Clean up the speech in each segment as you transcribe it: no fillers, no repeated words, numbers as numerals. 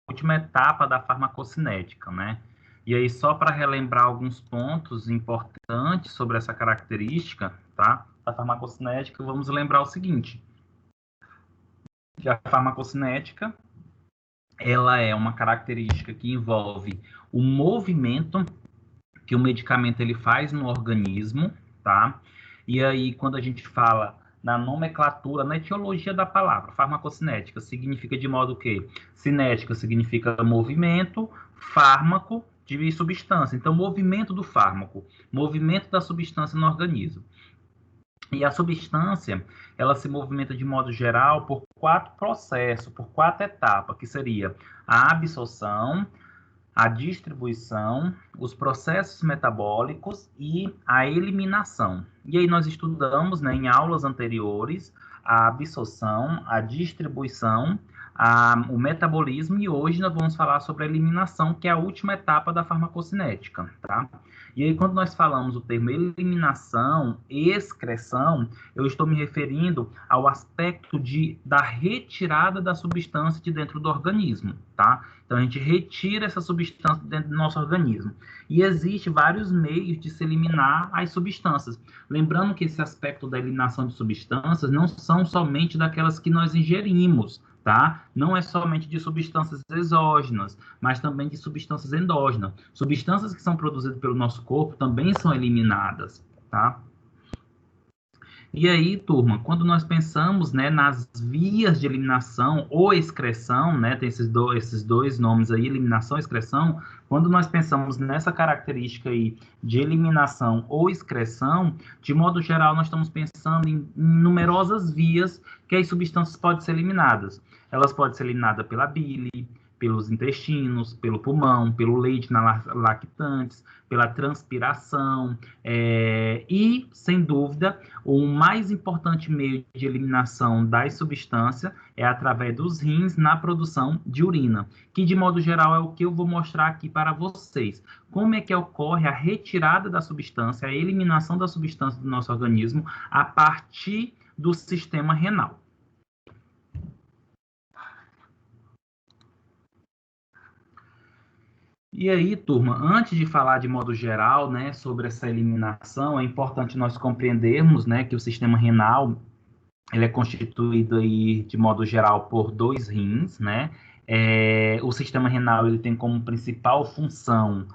última etapa da farmacocinética, né? E aí, só para relembrar alguns pontos importantes sobre essa característica, tá? Da farmacocinética, vamos lembrar o seguinte, que a farmacocinética, ela é uma característica que envolve o movimento que o medicamento ele faz no organismo, tá? E aí, quando a gente fala na nomenclatura, na etiologia da palavra, farmacocinética significa de modo que cinética significa movimento, fármaco de substância. Então, movimento do fármaco, movimento da substância no organismo. E a substância, ela se movimenta de modo geral por 4 processos, por 4 etapas, que seria a absorção, a distribuição, os processos metabólicos e a eliminação. E aí nós estudamos, né, em aulas anteriores, a absorção, a distribuição, o metabolismo, e hoje nós vamos falar sobre a eliminação, que é a última etapa da farmacocinética, tá? E aí, quando nós falamos o termo eliminação, excreção, eu estou me referindo ao aspecto da retirada da substância de dentro do organismo, tá? Então, a gente retira essa substância dentro do nosso organismo. E existe vários meios de se eliminar as substâncias. Lembrando que esse aspecto da eliminação de substâncias não são somente daquelas que nós ingerimos, tá? Não é somente de substâncias exógenas, mas também de substâncias endógenas. Substâncias que são produzidas pelo nosso corpo também são eliminadas, tá? E aí, turma, quando nós pensamos, né, nas vias de eliminação ou excreção, né, tem esses dois nomes aí, eliminação e excreção, quando nós pensamos nessa característica aí de eliminação ou excreção, de modo geral, nós estamos pensando em numerosas vias que as substâncias podem ser eliminadas. Elas podem ser eliminadas pela bile, pelos intestinos, pelo pulmão, pelo leite na lactantes, pela transpiração, e, sem dúvida, o mais importante meio de eliminação das substâncias é através dos rins na produção de urina, que de modo geral é o que eu vou mostrar aqui para vocês. Como é que ocorre a retirada da substância, a eliminação da substância do nosso organismo a partir do sistema renal. E aí, turma, antes de falar de modo geral, né, sobre essa eliminação, é importante nós compreendermos, né, que o sistema renal ele é constituído aí, de modo geral, por 2 rins, né? O sistema renal ele tem como principal função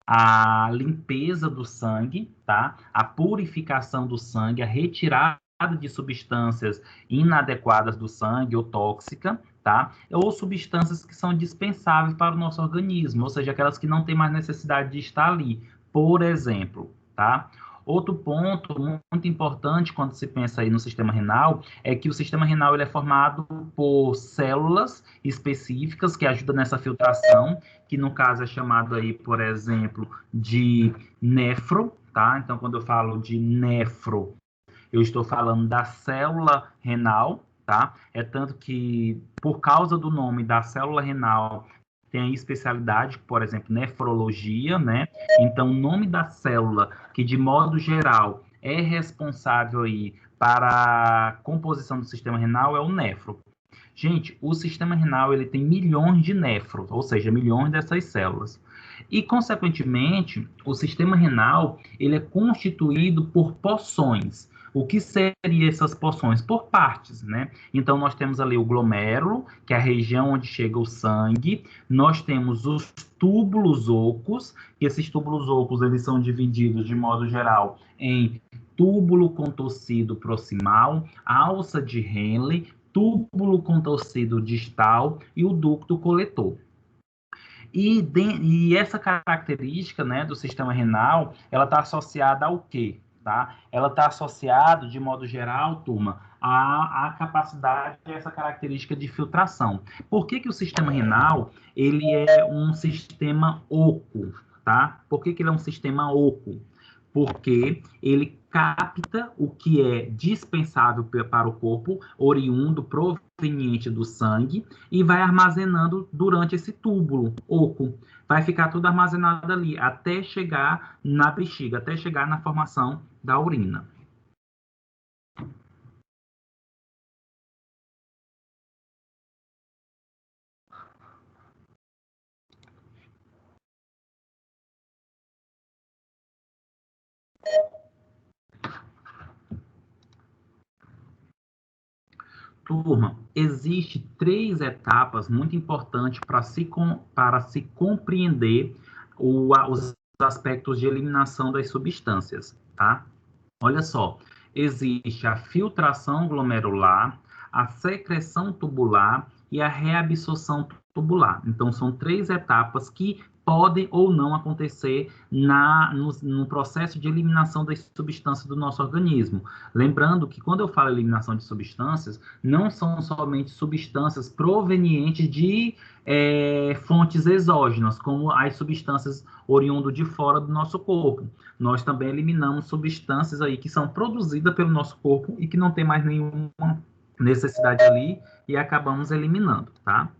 a limpeza do sangue, tá? A purificação do sangue, a retirada de substâncias inadequadas do sangue ou tóxica, tá? Ou substâncias que são dispensáveis para o nosso organismo, ou seja, aquelas que não têm mais necessidade de estar ali, por exemplo, tá? Outro ponto muito importante quando se pensa aí no sistema renal é que o sistema renal ele é formado por células específicas que ajudam nessa filtração, que no caso é chamado aí, por exemplo, de nefro, tá? Então, quando eu falo de nefro, eu estou falando da célula renal, tá? É tanto que, por causa do nome da célula renal, tem a especialidade, por exemplo, nefrologia, né? Então, o nome da célula, que de modo geral é responsável aí para a composição do sistema renal, é o nefro. Gente, o sistema renal ele tem milhões de néfrons, ou seja, milhões dessas células. E, consequentemente, o sistema renal ele é constituído por porções. O que seriam essas porções? Por partes, né? Então, nós temos ali o glomérulo, que é a região onde chega o sangue. Nós temos os túbulos ocos, e esses túbulos ocos eles são divididos, de modo geral, em túbulo contorcido proximal, alça de Henle, túbulo contorcido distal e o ducto coletor. E essa característica, né, do sistema renal, ela está associada ao quê? Tá? Ela está associada, de modo geral, turma, à capacidade, essa característica de filtração. Por que que o sistema renal ele é um sistema oco? Tá? Por que que ele é um sistema oco? Porque ele capta o que é dispensável para o corpo, oriundo, proveniente do sangue, e vai armazenando durante esse túbulo oco. Vai ficar tudo armazenado ali, até chegar na bexiga, até chegar na formação da urina. Turma, existe 3 etapas muito importantes para se compreender os aspectos de eliminação das substâncias, tá? Olha só, existe a filtração glomerular, a secreção tubular e a reabsorção tubular. Então, são 3 etapas que podem ou não acontecer no processo de eliminação das substâncias do nosso organismo. Lembrando que quando eu falo eliminação de substâncias, não são somente substâncias provenientes de fontes exógenas, como as substâncias oriundas de fora do nosso corpo. Nós também eliminamos substâncias aí que são produzidas pelo nosso corpo e que não tem mais nenhuma necessidade ali e acabamos eliminando, tá?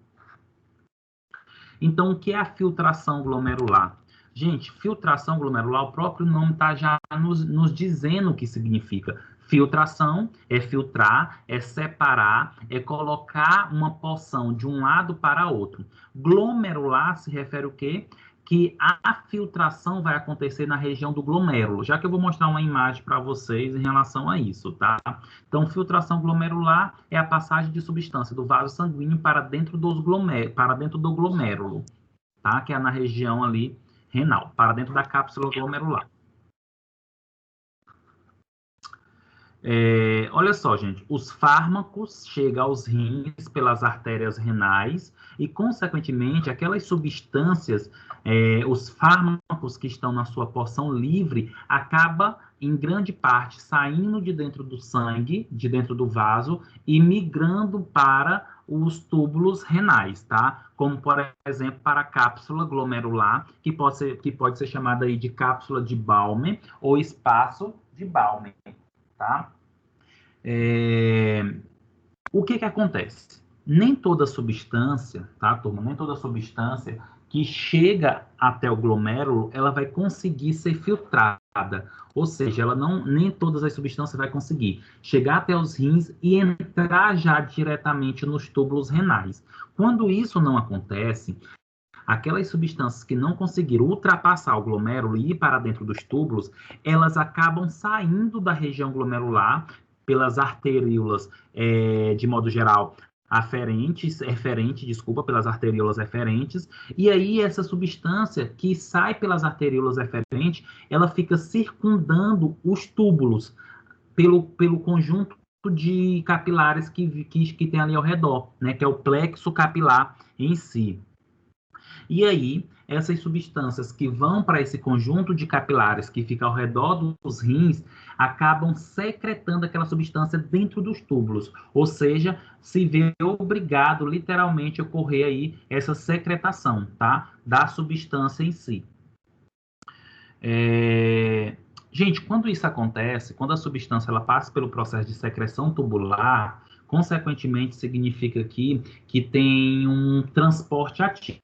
Então, o que é a filtração glomerular? Gente, filtração glomerular, o próprio nome está já nos dizendo o que significa. Filtração é filtrar, é separar, é colocar uma porção de um lado para outro. Glomerular se refere ao quê? Que a filtração vai acontecer na região do glomérulo, já que eu vou mostrar uma imagem para vocês em relação a isso, tá? Então, filtração glomerular é a passagem de substância do vaso sanguíneo para dentro do glomérulo, tá? Que é na região ali renal, para dentro da cápsula glomerular. Olha só, gente, os fármacos chegam aos rins pelas artérias renais e, consequentemente, aquelas substâncias, os fármacos que estão na sua porção livre, acaba, em grande parte, saindo de dentro do sangue, de dentro do vaso, e migrando para os túbulos renais, tá? Como, por exemplo, para a cápsula glomerular, que pode ser chamada aí de cápsula de Bowman ou espaço de Bowman. Tá? O que acontece? Nem toda substância, tá, turma? Nem toda substância que chega até o glomérulo, ela vai conseguir ser filtrada. Ou seja, nem todas as substâncias vai conseguir chegar até os rins e entrar já diretamente nos túbulos renais. Quando isso não acontece, aquelas substâncias que não conseguiram ultrapassar o glomérulo e ir para dentro dos túbulos, elas acabam saindo da região glomerular pelas arteríolas, de modo geral, pelas arteríolas eferentes, e aí essa substância que sai pelas arteríolas eferentes, ela fica circundando os túbulos pelo conjunto de capilares que tem ali ao redor, né, que é o plexo capilar em si. E aí, essas substâncias que vão para esse conjunto de capilares que fica ao redor dos rins, acabam secretando aquela substância dentro dos túbulos, ou seja, se vê obrigado literalmente a ocorrer aí essa secretação, tá? Da substância em si. Gente, quando isso acontece, quando a substância ela passa pelo processo de secreção tubular, consequentemente significa aqui que tem um transporte ativo.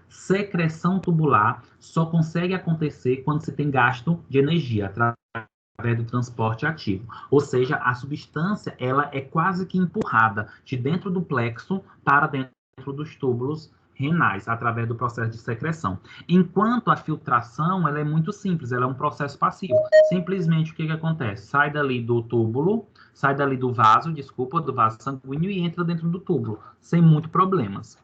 Secreção tubular só consegue acontecer quando se tem gasto de energia através do transporte ativo. Ou seja, a substância ela é quase que empurrada de dentro do plexo para dentro dos túbulos renais, através do processo de secreção. Enquanto a filtração ela é muito simples, ela é um processo passivo. Simplesmente o que acontece? Sai dali do túbulo, sai dali do vaso, do vaso sanguíneo e entra dentro do túbulo, sem muitos problemas.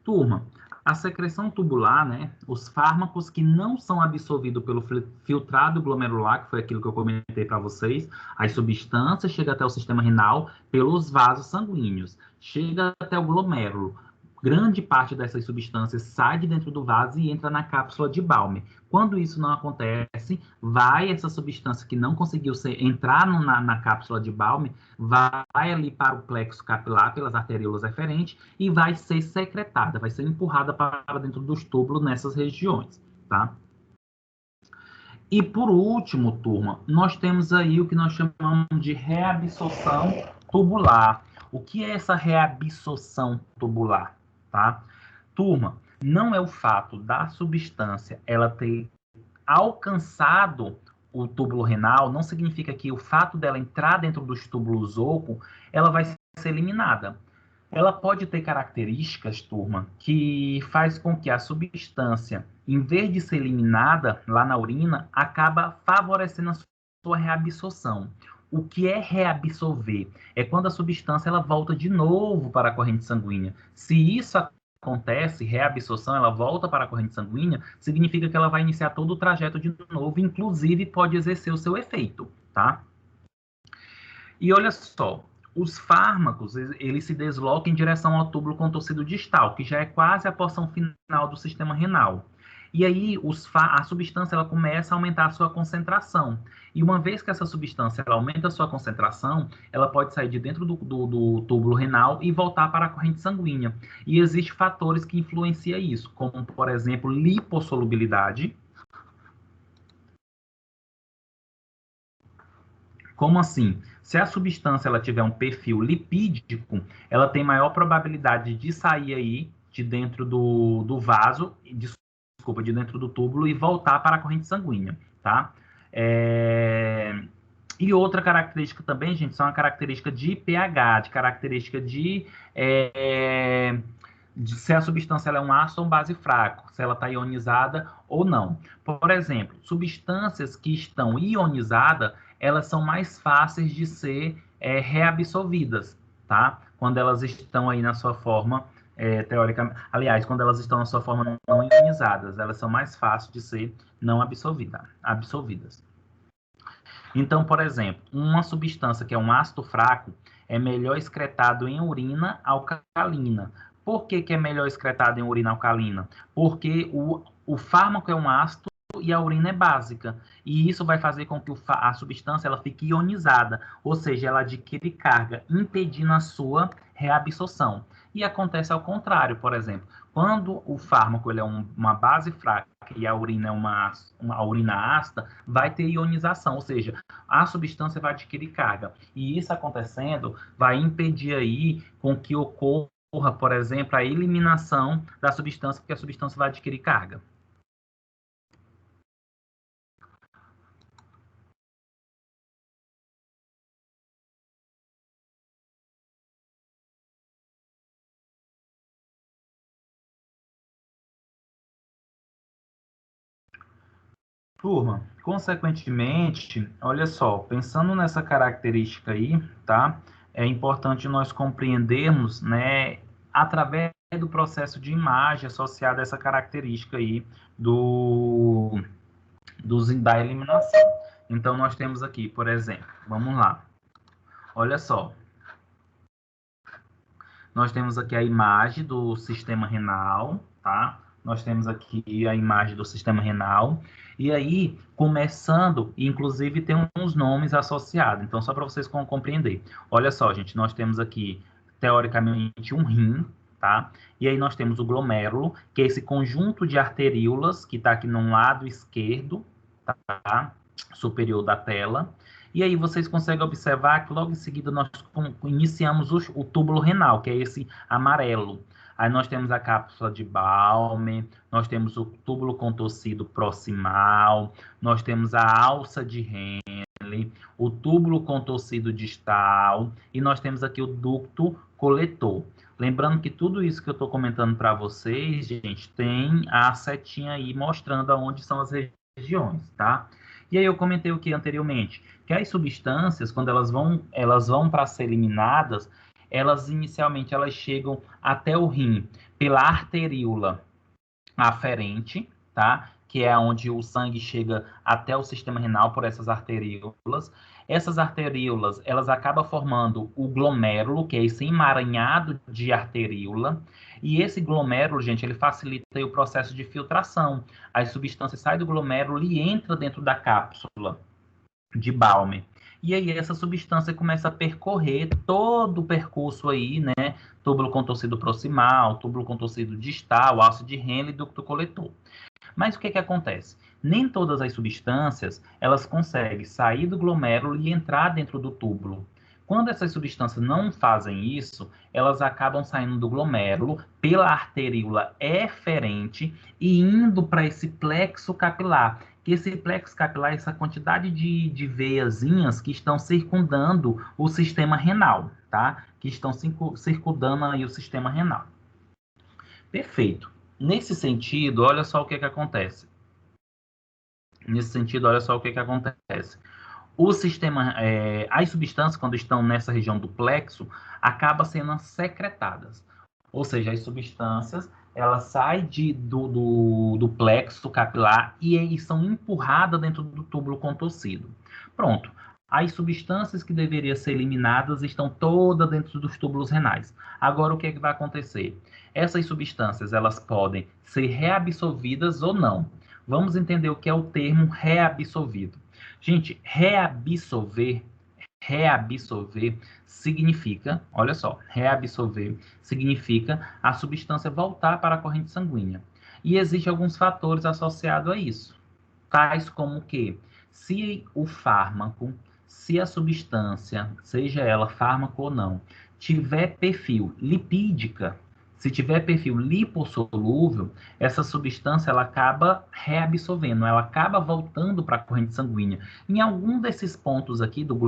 Turma, a secreção tubular, né, os fármacos que não são absorvidos pelo filtrado glomerular, que foi aquilo que eu comentei para vocês, as substâncias chegam até o sistema renal pelos vasos sanguíneos, chega até o glomérulo. Grande parte dessas substâncias sai de dentro do vaso e entra na cápsula de Bowman. Quando isso não acontece, vai essa substância que não conseguiu entrar na cápsula de Bowman, vai ali para o plexo capilar, pelas arteríolas eferentes, e vai ser secretada, vai ser empurrada para dentro dos túbulos nessas regiões, tá? E por último, turma, nós temos aí o que nós chamamos de reabsorção tubular. O que é essa reabsorção tubular? Tá? Turma, não é o fato da substância ela ter alcançado o túbulo renal, não significa que o fato dela entrar dentro dos túbulos oco, ela vai ser eliminada. Ela pode ter características, turma, que faz com que a substância, em vez de ser eliminada lá na urina, acaba favorecendo a sua reabsorção. O que é reabsorver? É quando a substância ela volta de novo para a corrente sanguínea. Se isso acontece, reabsorção, ela volta para a corrente sanguínea, significa que ela vai iniciar todo o trajeto de novo, inclusive pode exercer o seu efeito, tá? E olha só, os fármacos, eles se deslocam em direção ao túbulo contorcido distal, que já é quase a porção final do sistema renal. E aí a substância ela começa a aumentar a sua concentração. E uma vez que essa substância ela aumenta a sua concentração, ela pode sair de dentro do túbulo renal e voltar para a corrente sanguínea. E existem fatores que influenciam isso, como, por exemplo, lipossolubilidade. Como assim? Se a substância ela tiver um perfil lipídico, ela tem maior probabilidade de sair aí de dentro do vaso, desculpa, de dentro do túbulo e voltar para a corrente sanguínea, tá? E outra característica também, gente, são a característica de pH, de característica de se a substância ela é um ácido ou um base fraco, se ela está ionizada ou não. Por exemplo, substâncias que estão ionizadas, elas são mais fáceis de ser reabsorvidas, tá? Quando elas estão aí na sua forma, teoricamente, aliás, quando elas estão na sua forma não ionizadas, elas são mais fáceis de ser não absorvidas. Então, por exemplo, uma substância que é um ácido fraco é melhor excretado em urina alcalina. Por que, que é melhor excretado em urina alcalina? Porque o fármaco é um ácido e a urina é básica. E isso vai fazer com que a substância ela fique ionizada, ou seja, ela adquire carga, impedindo a sua reabsorção. E acontece ao contrário, por exemplo, quando o fármaco ele é uma base fraca e a urina é uma urina ácida, vai ter ionização, ou seja, a substância vai adquirir carga. E isso acontecendo vai impedir aí com que ocorra, por exemplo, a eliminação da substância, porque a substância vai adquirir carga. Turma, consequentemente, olha só, pensando nessa característica aí, tá? É importante nós compreendermos, né, através do processo de imagem associado a essa característica aí da eliminação. Então, nós temos aqui, por exemplo, vamos lá. Olha só, nós temos aqui a imagem do sistema renal, tá? Nós temos aqui a imagem do sistema renal. E aí, começando, inclusive tem uns nomes associados. Então, só para vocês compreender. Olha só, gente, nós temos aqui, teoricamente, um rim, tá? E aí nós temos o glomérulo, que é esse conjunto de arteríolas que está aqui no lado esquerdo, tá? Superior da tela. E aí vocês conseguem observar que logo em seguida nós iniciamos o túbulo renal, que é esse amarelo. Aí nós temos a cápsula de Balmer, nós temos o túbulo contorcido proximal, nós temos a alça de Henle, o túbulo contorcido distal e nós temos aqui o ducto coletor. Lembrando que tudo isso que eu estou comentando para vocês, gente, tem a setinha aí mostrando aonde são as regiões, tá? E aí eu comentei o que anteriormente? Que as substâncias, quando elas vão para ser eliminadas, elas inicialmente elas chegam até o rim pela arteríola aferente, tá? Que é onde o sangue chega até o sistema renal por essas arteríolas. Essas arteríolas, elas acabam formando o glomérulo, que é esse emaranhado de arteríola. E esse glomérulo, gente, ele facilita o processo de filtração. As substâncias saem do glomérulo e entram dentro da cápsula de Balmer. E aí essa substância começa a percorrer todo o percurso aí, né? Túbulo contorcido proximal, túbulo contorcido distal, alça de Henle e ducto coletor. Mas o que acontece? Nem todas as substâncias, elas conseguem sair do glomérulo e entrar dentro do túbulo. Quando essas substâncias não fazem isso, elas acabam saindo do glomérulo pela arteríola eferente e indo para esse plexo capilar. Que esse plexo capilar é essa quantidade de veiazinhas que estão circundando o sistema renal, tá? Que estão circundando aí o sistema renal. Perfeito. Nesse sentido, olha só o que acontece. Nesse sentido, olha só o que acontece. O sistema, as substâncias, quando estão nessa região do plexo, acabam sendo secretadas. Ou seja, as substâncias, elas saem do plexo capilar e são empurradas dentro do túbulo contorcido. Pronto. As substâncias que deveriam ser eliminadas estão todas dentro dos túbulos renais. Agora, o que vai acontecer? Essas substâncias, elas podem ser reabsorvidas ou não. Vamos entender o que é o termo reabsorvido. Gente, reabsorver significa, olha só, reabsorver significa a substância voltar para a corrente sanguínea. E existem alguns fatores associados a isso, tais como que, se o fármaco, se a substância, seja ela fármaco ou não, tiver perfil lipídica, se tiver perfil lipossolúvel, essa substância ela acaba reabsorvendo, ela acaba voltando para a corrente sanguínea. Em algum desses pontos aqui do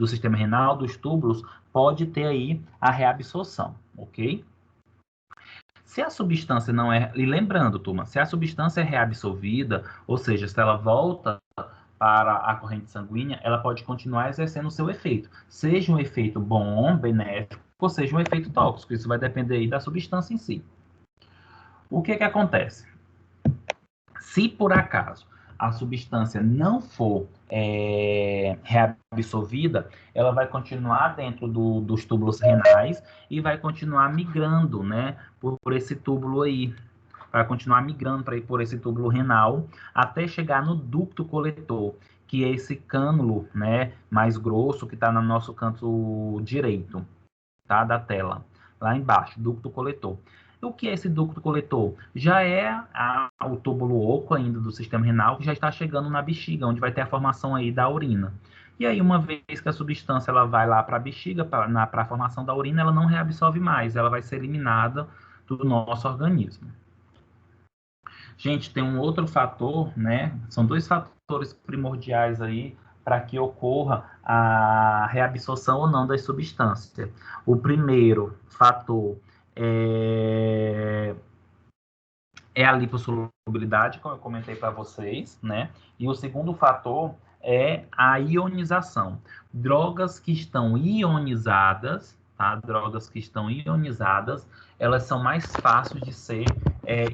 sistema renal, dos túbulos, pode ter aí a reabsorção, ok? Se a substância não é... E lembrando, turma, se a substância é reabsorvida, ou seja, se ela volta para a corrente sanguínea, ela pode continuar exercendo o seu efeito. Seja um efeito bom, benéfico, ou seja um efeito tóxico. Isso vai depender aí da substância em si. O que acontece? Se por acaso a substância não for reabsorvida, ela vai continuar dentro dos túbulos renais e vai continuar migrando, né, por esse túbulo aí. Vai continuar migrando por esse túbulo renal até chegar no ducto coletor, que é esse cânulo, né, mais grosso que está no nosso canto direito, tá, da tela, lá embaixo, ducto coletor. O que é esse ducto coletor? Já é o túbulo oco ainda do sistema renal, que já está chegando na bexiga, onde vai ter a formação aí da urina. E aí, uma vez que a substância ela vai lá para a bexiga, para a formação da urina, ela não reabsorve mais, ela vai ser eliminada do nosso organismo. Gente, tem um outro fator, né? São dois fatores primordiais aí para que ocorra a reabsorção ou não das substâncias. O primeiro fator é a lipossolubilidade, como eu comentei para vocês, né? E o segundo fator é a ionização. Drogas que estão ionizadas, tá? Drogas que estão ionizadas, elas são mais fáceis de ser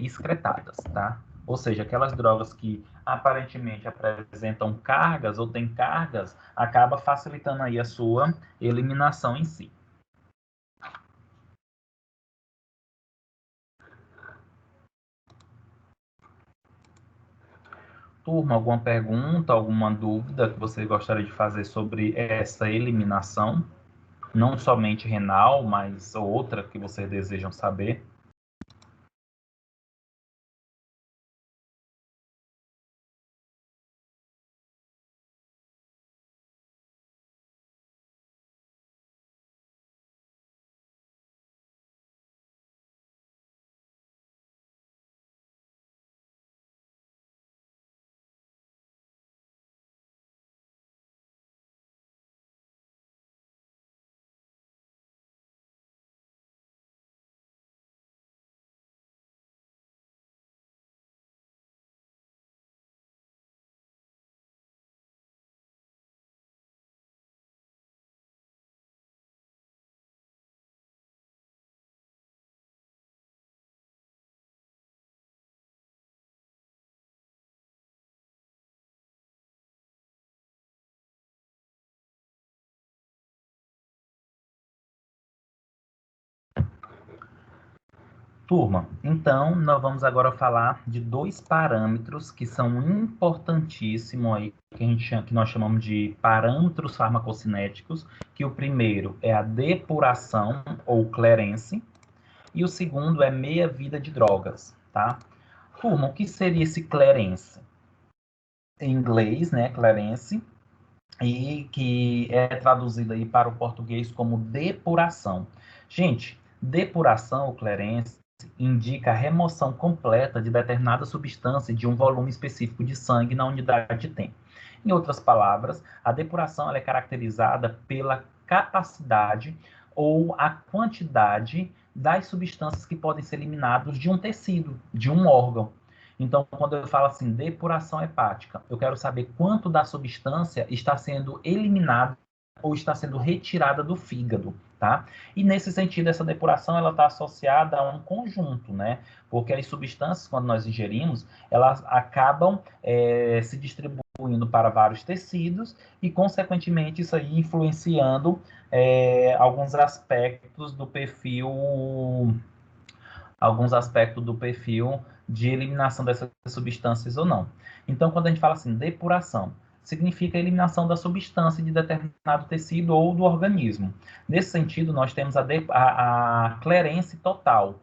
excretadas, tá? Ou seja, aquelas drogas que aparentemente apresentam cargas ou têm cargas, acaba facilitando aí a sua eliminação em si. Turma, alguma pergunta, alguma dúvida que você gostaria de fazer sobre essa eliminação? Não somente renal, mas outra que vocês desejam saber? Turma, então nós vamos agora falar de dois parâmetros que são importantíssimos aí, que nós chamamos de parâmetros farmacocinéticos, que o primeiro é a depuração ou clearance e o segundo é meia-vida de drogas, tá? Turma, o que seria esse clearance? Em inglês, né, clearance, e que é traduzida aí para o português como depuração. Gente, depuração, Clarence, indica a remoção completa de determinada substância de um volume específico de sangue na unidade de tempo. Em outras palavras, a depuração ela é caracterizada pela capacidade ou a quantidade das substâncias que podem ser eliminadas de um tecido, de um órgão. Então, quando eu falo assim, depuração hepática, eu quero saber quanto da substância está sendo eliminada ou está sendo retirada do fígado, tá? E nesse sentido, essa depuração ela está associada a um conjunto, né? Porque as substâncias, quando nós ingerimos, elas acabam se distribuindo para vários tecidos e, consequentemente, isso aí influenciando alguns aspectos do perfil de eliminação dessas substâncias ou não. Então, quando a gente fala assim, depuração, significa a eliminação da substância de determinado tecido ou do organismo. Nesse sentido, nós temos a clerência total.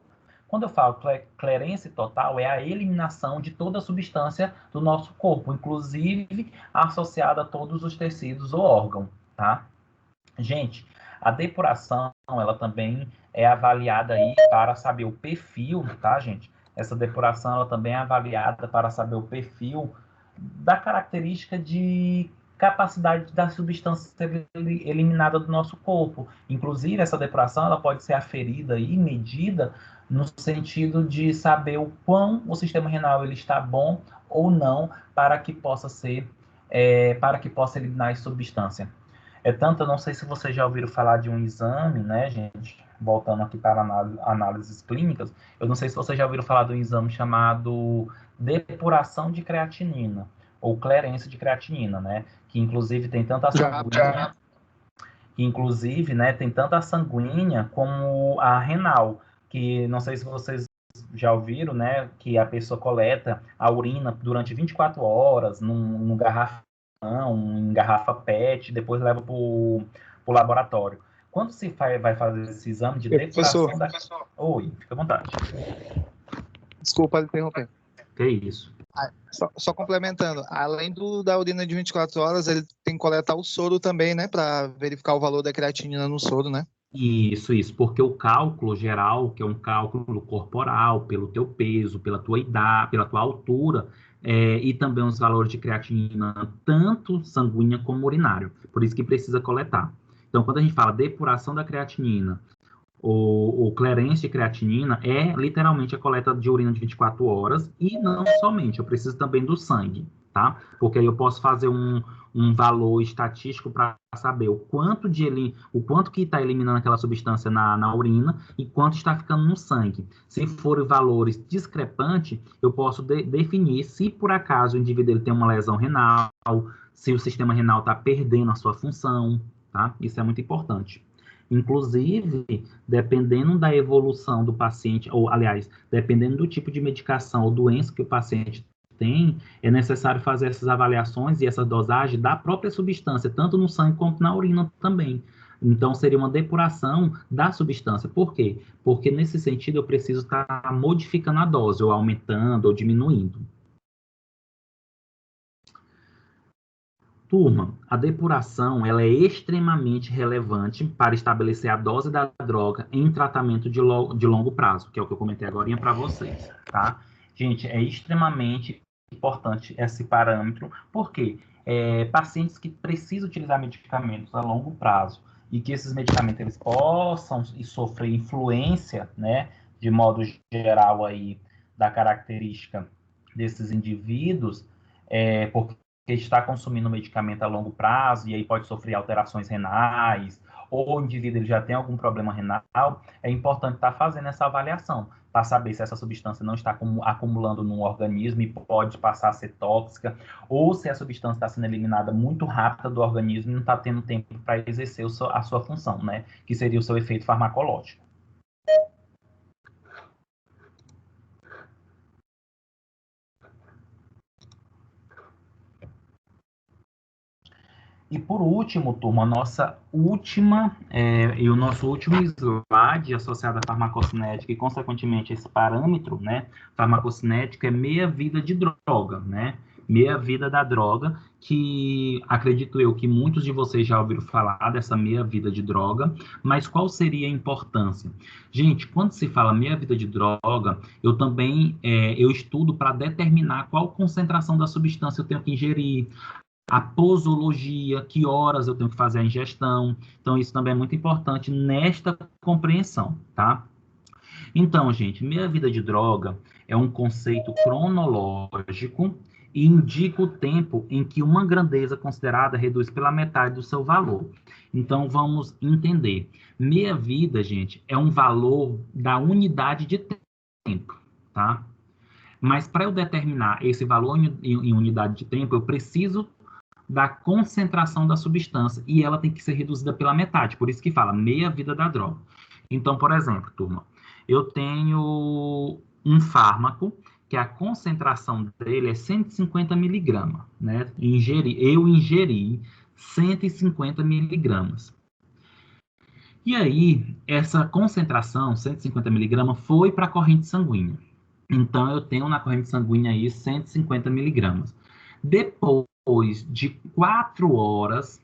Quando eu falo clerência total, é a eliminação de toda a substância do nosso corpo, inclusive associada a todos os tecidos ou órgãos, tá? Gente, a depuração, ela também é avaliada aí para saber o perfil, tá, gente? Essa depuração, ela também é avaliada para saber o perfil da característica de capacidade da substância ser eliminada do nosso corpo. Inclusive, essa depuração, ela pode ser aferida e medida no sentido de saber o quão o sistema renal ele está bom ou não para que possa eliminar essa substância. É tanto, eu não sei se vocês já ouviram falar de um exame, né, gente? Voltando aqui para análises clínicas, eu não sei se vocês já ouviram falar de um exame chamado depuração de creatinina, ou clerência de creatinina, né? Que inclusive tem tanto a sanguínea, que inclusive, né, tem tanto a sanguínea como a renal, que não sei se vocês já ouviram, né, que a pessoa coleta a urina durante 24 horas num garrafão, em garrafa PET, depois leva para o laboratório. Quando se vai fazer esse exame de depuração da... Oi, fica à vontade. Desculpa interromper. Que isso. Só complementando, além da urina de 24 horas, ele tem que coletar o soro também, né, para verificar o valor da creatinina no soro, né? Isso, porque o cálculo geral, que é um cálculo corporal, pelo teu peso, pela tua idade, pela tua altura, e também os valores de creatinina, tanto sanguínea como urinário. Por isso que precisa coletar. Então, quando a gente fala depuração da creatinina, o clearance de creatinina é literalmente a coleta de urina de 24 horas, e não somente, eu preciso também do sangue, tá? Porque aí eu posso fazer um valor estatístico para saber o quanto que está eliminando aquela substância na urina e quanto está ficando no sangue. Se forem valores discrepantes, eu posso definir se por acaso o indivíduo ele tem uma lesão renal, se o sistema renal está perdendo a sua função, tá? Isso é muito importante. Inclusive, dependendo da evolução do paciente, ou, aliás, dependendo do tipo de medicação ou doença que o paciente tem, é necessário fazer essas avaliações e essa dosagem da própria substância, tanto no sangue quanto na urina também. Então, seria uma depuração da substância. Por quê? Porque, nesse sentido, eu preciso estar modificando a dose, ou aumentando, ou diminuindo. Turma, a depuração ela é extremamente relevante para estabelecer a dose da droga em tratamento de longo prazo, que é o que eu comentei agora para vocês, tá? Gente, é extremamente importante esse parâmetro, porque pacientes que precisam utilizar medicamentos a longo prazo e que esses medicamentos eles possam sofrer influência, né, de modo geral aí, da característica desses indivíduos, porque está consumindo medicamento a longo prazo e aí pode sofrer alterações renais, ou o indivíduo ele já tem algum problema renal, é importante estar fazendo essa avaliação, para saber se essa substância não está acumulando no organismo e pode passar a ser tóxica, ou se a substância está sendo eliminada muito rápida do organismo e não está tendo tempo para exercer a sua função, né? Que seria o seu efeito farmacológico. E por último, turma, o nosso último slide associado à farmacocinética e, consequentemente, esse parâmetro, né, farmacocinético é meia vida de droga, né? meia-vida da droga, que acredito eu que muitos de vocês já ouviram falar dessa meia-vida de droga, mas qual seria a importância? Gente, quando se fala meia-vida de droga, eu também eu estudo para determinar qual concentração da substância eu tenho que ingerir, a posologia, que horas eu tenho que fazer a ingestão. Então, isso também é muito importante nesta compreensão, tá? Então, gente, meia-vida de droga é um conceito cronológico e indica o tempo em que uma grandeza considerada reduz pela metade do seu valor. Então, vamos entender. Meia-vida, gente, é um valor da unidade de tempo, tá? Mas para eu determinar esse valor em unidade de tempo, eu preciso da concentração da substância e ela tem que ser reduzida pela metade, por isso que fala meia-vida da droga. Então, por exemplo, turma, eu tenho um fármaco que a concentração dele é 150 miligramas, né? Eu ingeri 150 miligramas. E aí, essa concentração, 150 miligramas, foi para a corrente sanguínea. Então, eu tenho na corrente sanguínea aí 150 miligramas. Depois de 4 horas,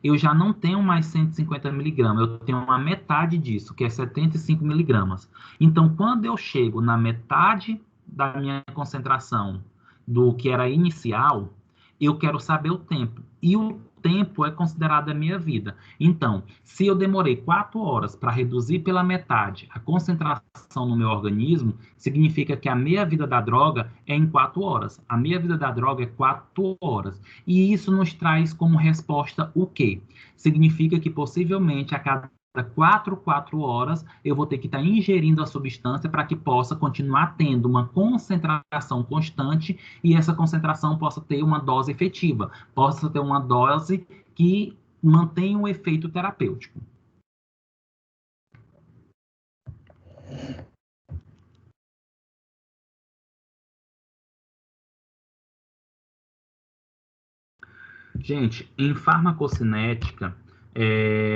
eu já não tenho mais 150 miligramas, eu tenho uma metade disso, que é 75 miligramas. Então, quando eu chego na metade da minha concentração do que era inicial, eu quero saber o tempo. E o tempo é considerado a minha vida. Então, se eu demorei 4 horas para reduzir pela metade a concentração no meu organismo, significa que a meia-vida da droga é em 4 horas. A meia-vida da droga é 4 horas. E isso nos traz como resposta o quê? Significa que possivelmente a cada 4 horas eu vou ter que estar ingerindo a substância para que possa continuar tendo uma concentração constante e essa concentração possa ter uma dose efetiva, possa ter uma dose que mantenha um efeito terapêutico. Gente, em farmacocinética,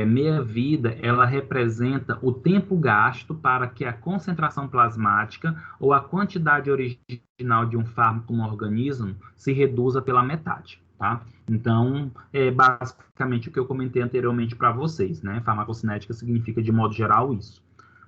meia-vida, ela representa o tempo gasto para que a concentração plasmática ou a quantidade original de um fármaco no organismo se reduza pela metade, tá? Então, é basicamente o que eu comentei anteriormente para vocês, né? Farmacocinética significa, de modo geral, isso.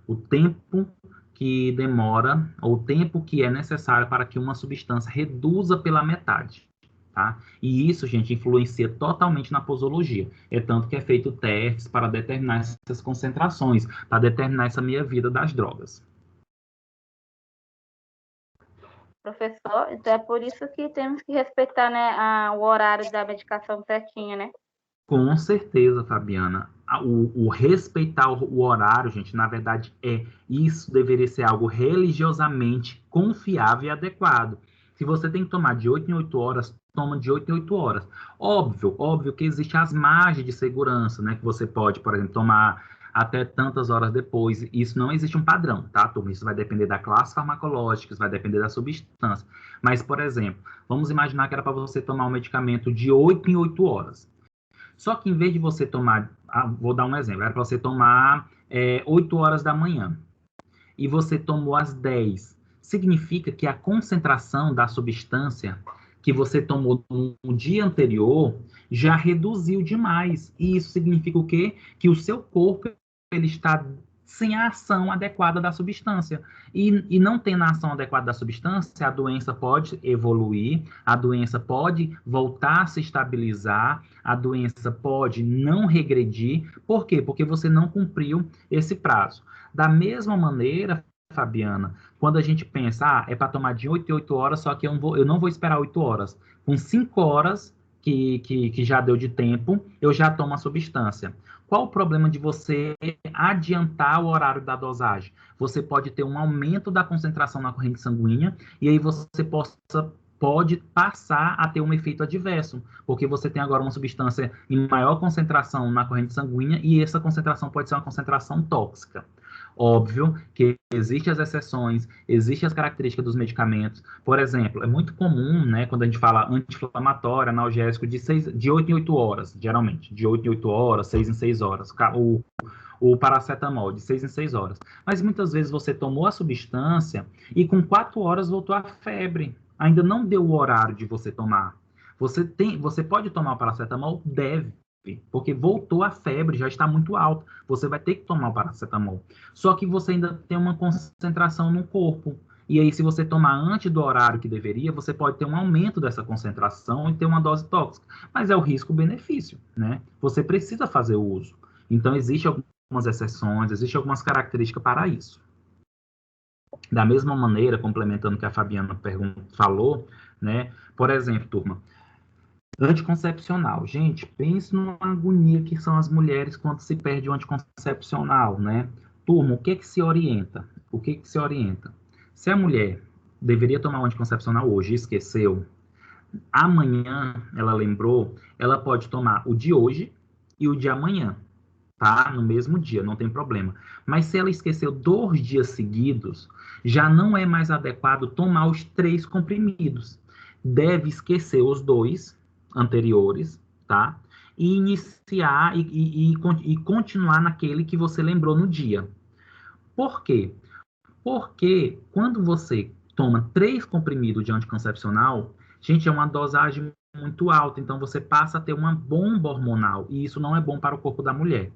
O tempo que demora, ou o tempo que é necessário para que uma substância reduza pela metade. Tá? E isso, gente, influencia totalmente na posologia. É tanto que é feito testes para determinar essas concentrações, para determinar essa meia-vida das drogas. Professor, então é por isso que temos que respeitar, né, o horário da medicação certinha, né? Com certeza, Fabiana. O respeitar o horário, gente, na verdade, isso deveria ser algo religiosamente confiável e adequado. Se você tem que tomar de 8 em 8 horas, toma de 8 em 8 horas. Óbvio que existem as margens de segurança, né? Que você pode, por exemplo, tomar até tantas horas depois. Isso não existe um padrão, tá, turma? Isso vai depender da classe farmacológica, isso vai depender da substância. Mas, por exemplo, vamos imaginar que era para você tomar um medicamento de 8 em 8 horas. Só que em vez de você tomar, vou dar um exemplo, era para você tomar 8 horas da manhã e você tomou às 10, significa que a concentração da substância que você tomou no dia anterior já reduziu demais. E isso significa o quê? Que o seu corpo ele está sem a ação adequada da substância. E não tendo a ação adequada da substância, a doença pode evoluir, a doença pode voltar a se estabilizar, a doença pode não regredir. Por quê? Porque você não cumpriu esse prazo. Da mesma maneira, Fabiana, quando a gente pensa, é para tomar de 8 em 8 horas, só que eu não vou esperar 8 horas. Com 5 horas que já deu de tempo, eu já tomo a substância. Qual o problema de você adiantar o horário da dosagem? Você pode ter um aumento da concentração na corrente sanguínea e aí você pode passar a ter um efeito adverso, porque você tem agora uma substância em maior concentração na corrente sanguínea e essa concentração pode ser uma concentração tóxica. Óbvio que existem as exceções, existem as características dos medicamentos. Por exemplo, é muito comum, né, quando a gente fala anti-inflamatório, analgésico, de 8 em 8 horas, geralmente, de 8 em 8 horas, 6 em 6 horas. O paracetamol, de 6 em 6 horas. Mas muitas vezes você tomou a substância e com 4 horas voltou a febre. Ainda não deu o horário de você tomar. Você pode tomar o paracetamol? Deve, porque voltou a febre, já está muito alta. Você vai ter que tomar o paracetamol. Só que você ainda tem uma concentração no corpo. E aí, se você tomar antes do horário que deveria, você pode ter um aumento dessa concentração e ter uma dose tóxica. Mas é o risco-benefício, né? Você precisa fazer o uso. Então, existem algumas exceções, existem algumas características para isso. Da mesma maneira, complementando o que a Fabiana falou, né? Por exemplo, turma, anticoncepcional. Gente, pense numa agonia que são as mulheres quando se perde o anticoncepcional, né? Turma, o que se orienta? O que se orienta? Se a mulher deveria tomar o anticoncepcional hoje e esqueceu, amanhã ela lembrou, ela pode tomar o de hoje e o de amanhã, tá? No mesmo dia, não tem problema. Mas se ela esqueceu 2 dias seguidos, já não é mais adequado tomar os 3 comprimidos. Deve esquecer os 2 anteriores, tá? E iniciar e continuar naquele que você lembrou no dia. Por quê? Porque quando você toma 3 comprimidos de anticoncepcional, gente, é uma dosagem muito alta, então você passa a ter uma bomba hormonal, e isso não é bom para o corpo da mulher.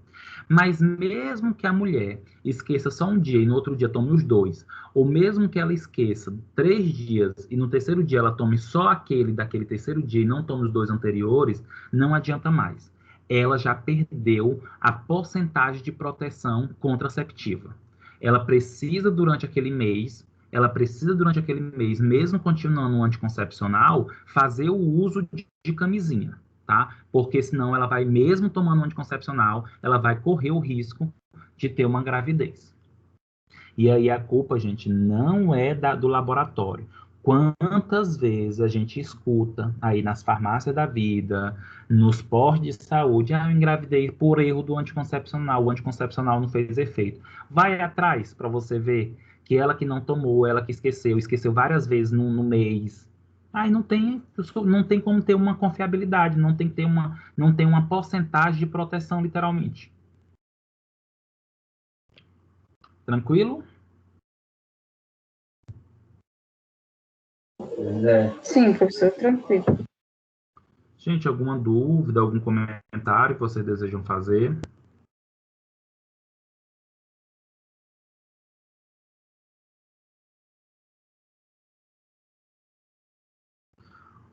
Mas mesmo que a mulher esqueça só um dia e no outro dia tome os 2, ou mesmo que ela esqueça 3 dias e no terceiro dia ela tome só aquele daquele terceiro dia e não tome os 2 anteriores, não adianta mais. Ela já perdeu a porcentagem de proteção contraceptiva. Ela precisa durante aquele mês, mesmo continuando o anticoncepcional, fazer o uso de camisinha, tá? Porque senão ela vai, mesmo tomando um anticoncepcional, ela vai correr o risco de ter uma gravidez. E aí a culpa, gente, não é do laboratório. Quantas vezes a gente escuta aí nas farmácias da vida, nos postos de saúde, eu engravidei por erro do anticoncepcional, o anticoncepcional não fez efeito. Vai atrás para você ver que ela que não tomou, ela que esqueceu várias vezes no mês. Aí não tem como ter uma confiabilidade, não tem uma porcentagem de proteção, literalmente. Tranquilo? Sim, professor, tranquilo. Gente, alguma dúvida, algum comentário que vocês desejam fazer?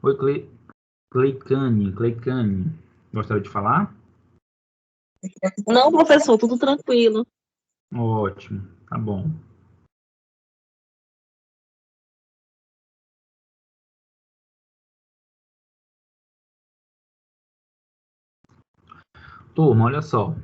Oi, Cleicane. Gostaria de falar? Não, professor, tudo tranquilo. Ótimo, tá bom. Turma, olha só,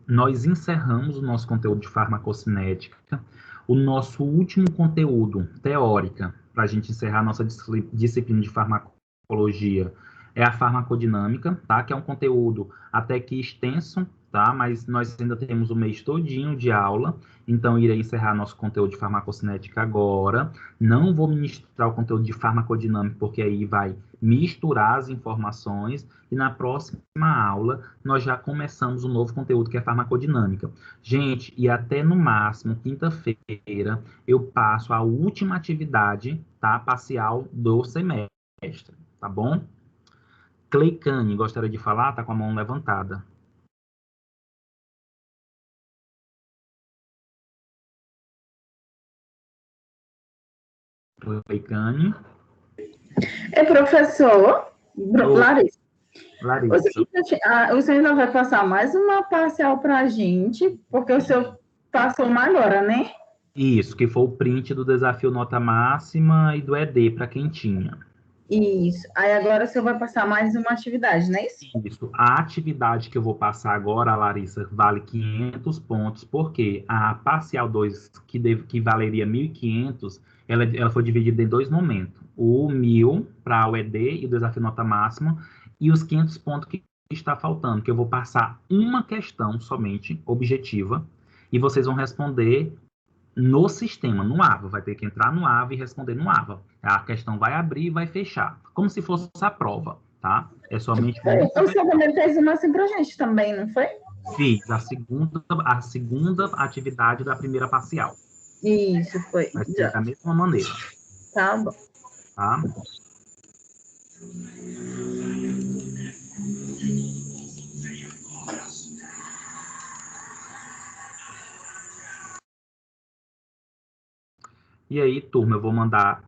nós encerramos o nosso conteúdo de farmacocinética, o nosso último conteúdo teórica, para a gente encerrar a nossa disciplina de farmacologia, é a farmacodinâmica, tá? Que é um conteúdo até que extenso, tá? Mas nós ainda temos o mês todinho de aula, então irei encerrar nosso conteúdo de farmacocinética agora. Não vou ministrar o conteúdo de farmacodinâmica, porque aí vai misturar as informações, e na próxima aula nós já começamos um novo conteúdo que é farmacodinâmica. Gente, e até no máximo, quinta-feira, eu passo a última atividade, tá? Parcial do semestre, tá bom? Cleicane, gostaria de falar? Tá com a mão levantada. Cleicane. Professor, Larissa. Larissa. O senhor ainda vai passar mais uma parcial para a gente, porque o senhor passou uma agora, né? Isso, que foi o print do desafio nota máxima e do ED para quem tinha. Isso. Aí agora o senhor vai passar mais uma atividade, não é isso? Isso. A atividade que eu vou passar agora, Larissa, vale 500 pontos, porque a parcial 2, que valeria 1.500, ela foi dividida em 2 momentos. O 1.000 para o ED e o desafio nota máxima, e os 500 pontos que está faltando, que eu vou passar uma questão somente, objetiva, e vocês vão responder no sistema, no AVA. Vai ter que entrar no AVA e responder no AVA. A questão vai abrir e vai fechar, como se fosse a prova, tá? É somente... O senhor também fez uma assim pra gente também, não foi? Fiz a segunda atividade da primeira parcial. Isso, foi. Vai ser da mesma maneira. Tá bom. tá? E aí, turma, eu vou mandar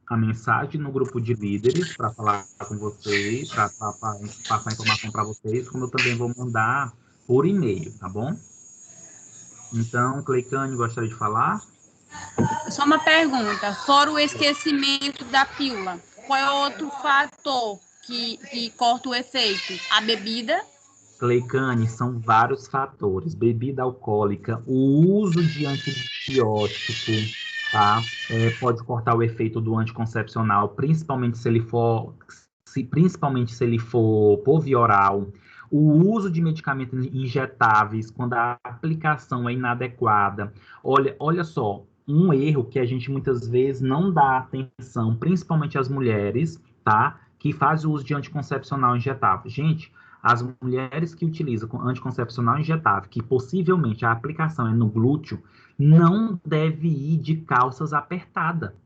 a mensagem no grupo de líderes para falar com vocês, para passar a informação para vocês, como eu também vou mandar por e-mail, tá bom? Então, Cleicane, gostaria de falar? Só uma pergunta. Fora o esquecimento da pílula, qual é o outro fator que corta o efeito? A bebida? Cleicane, são vários fatores. Bebida alcoólica, o uso de antibiótico, tá? Pode cortar o efeito do anticoncepcional, principalmente se ele for por via oral. O uso de medicamentos injetáveis, quando a aplicação é inadequada. Olha só, um erro que a gente muitas vezes não dá atenção, principalmente as mulheres, tá? Que fazem o uso de anticoncepcional injetável. Gente, as mulheres que utilizam anticoncepcional injetável, que possivelmente a aplicação é no glúteo, não deve ir de calças apertada.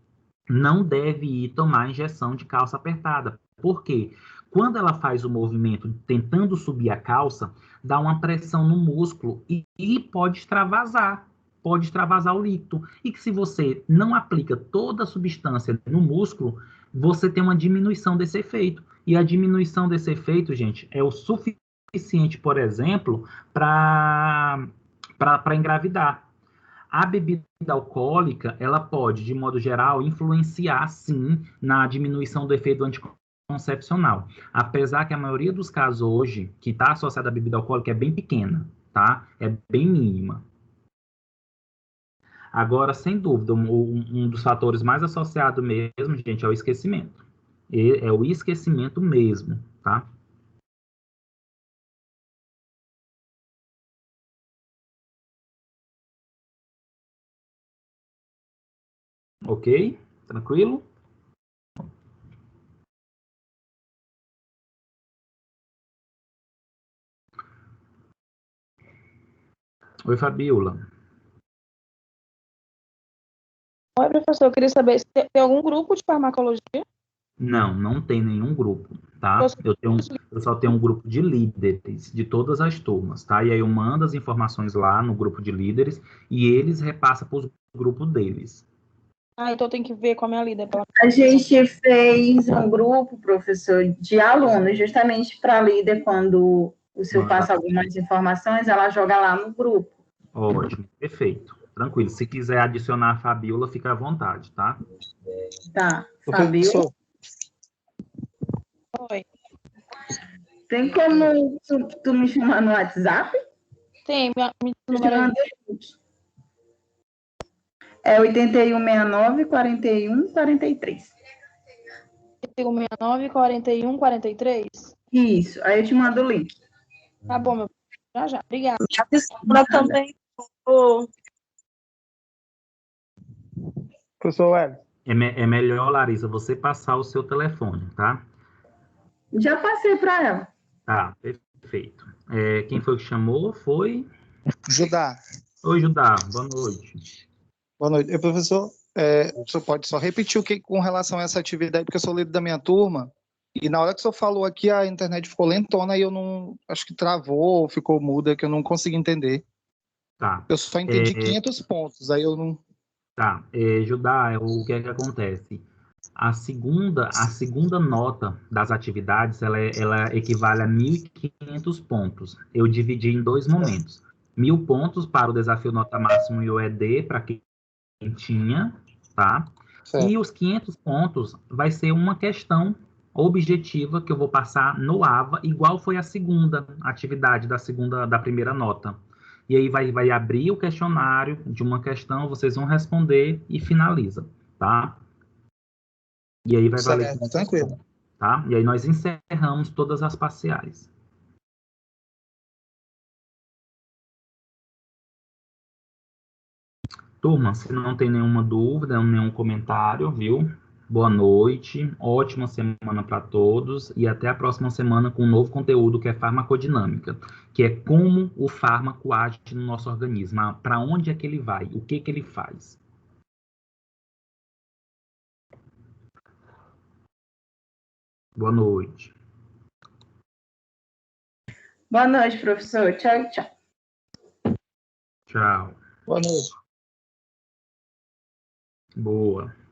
Não deve ir tomar injeção de calça apertada. Por quê? Quando ela faz o movimento tentando subir a calça, dá uma pressão no músculo e pode extravasar o líquido. E que se você não aplica toda a substância no músculo, você tem uma diminuição desse efeito. E a diminuição desse efeito, gente, é o suficiente, por exemplo, para engravidar. A bebida alcoólica, ela pode, de modo geral, influenciar, sim, na diminuição do efeito anticoncepcional. Apesar que a maioria dos casos hoje, que está associada à bebida alcoólica, é bem pequena, tá? É bem mínima. Agora, sem dúvida, um dos fatores mais associados mesmo, gente, é o esquecimento. É o esquecimento mesmo, tá? Ok? Tranquilo? Oi, Fabiola. Oi, professor, eu queria saber se tem algum grupo de farmacologia? Não tem nenhum grupo, tá? Eu só tenho um grupo de líderes de todas as turmas, tá? E aí eu mando as informações lá no grupo de líderes e eles repassam para os grupos deles. Ah, então tem que ver com a minha líder. A gente fez um grupo, professor, de alunos, justamente para a líder, quando o senhor passa algumas informações, ela joga lá no grupo. Ótimo, perfeito. Tranquilo. Se quiser adicionar a Fabiola, fica à vontade, tá? Tá. Fabiola? Oi. Tem como tu me chamar no WhatsApp? Tem, me número é 8169-4143. 8169 41 43? Isso, aí eu te mando o link. Tá bom, meu. Já. Obrigada. Adiciona também. Professor Wellington. É melhor, Larissa, você passar o seu telefone, tá? Já passei para ela. Tá, perfeito. Quem foi que chamou? Foi? Judá. Oi, Judá. Boa noite. Boa noite. Professor, o senhor pode só repetir o que com relação a essa atividade, porque eu sou líder da minha turma, e na hora que o senhor falou aqui, a internet ficou lentona e eu não... Acho que travou, ficou muda, que eu não consegui entender. Tá. Eu só entendi 500 pontos, aí eu não... Tá. Judá, o que é que acontece? A segunda nota das atividades, ela equivale a 1.500 pontos. Eu dividi em dois momentos. 1.000 pontos para o desafio nota máximo e o ED, para quem tinha, tá? Certo. E os 500 pontos vai ser uma questão objetiva que eu vou passar no AVA, igual foi a segunda atividade da primeira nota. E aí vai abrir o questionário de uma questão, vocês vão responder e finaliza, tá? E aí vai valer... Certo, tranquilo. Tá? E aí nós encerramos todas as parciais. Turma, se não tem nenhuma dúvida, nenhum comentário, viu? Boa noite, ótima semana para todos e até a próxima semana com um novo conteúdo que é farmacodinâmica, que é como o fármaco age no nosso organismo, para onde é que ele vai, o que ele faz. Boa noite. Boa noite, professor. Tchau, tchau. Tchau. Boa noite. Boa.